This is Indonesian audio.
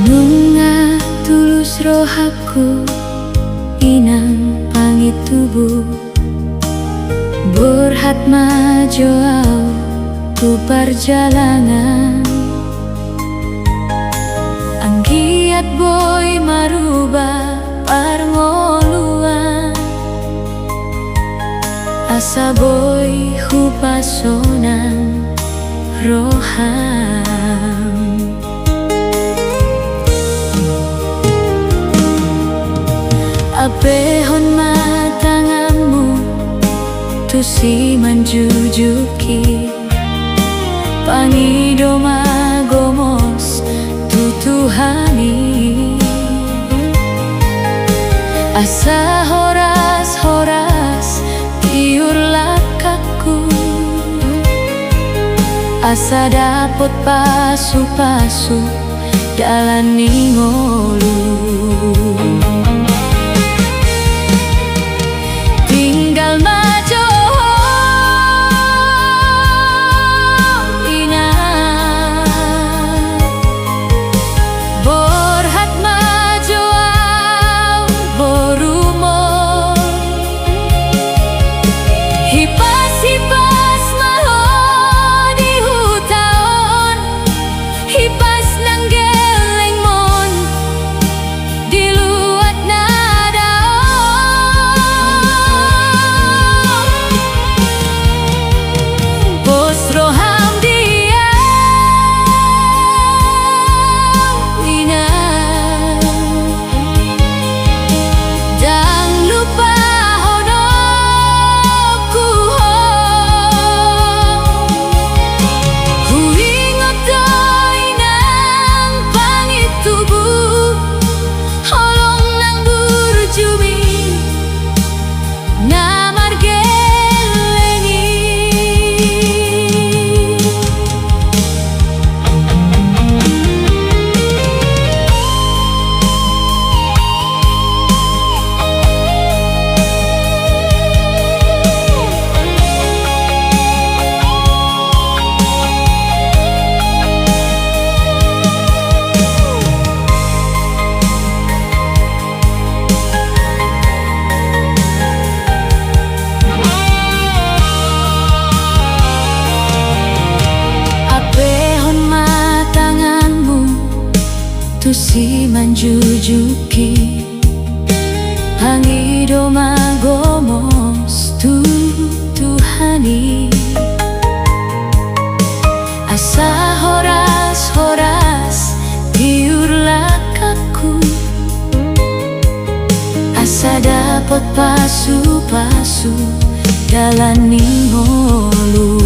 Nunga tulus rohaku inang pangit tubuh Burhat majoau tu perjalanan Anggiat boy maruba parngoluan Asa boy hupasonan roham Apehon matangamu tusi manjujuki Pangido magomos tutuhani Asa horas-horas tiur lakaku Asa dapot pasu-pasu dalani ngolu Tinggal majo ingat Borhat majo borumor Hipas-hipas mahon di hutaon Hipas nang geleng mon diluat na roham dia ingat Jangan lupa honoku Huingot inang pangit tubuh Holong nang burjumi Namar tusi manjujuki Pangido magomos tutuhani Asa horas-horas tiur lakaku Asa dapot pasu-pasu dalani ngolu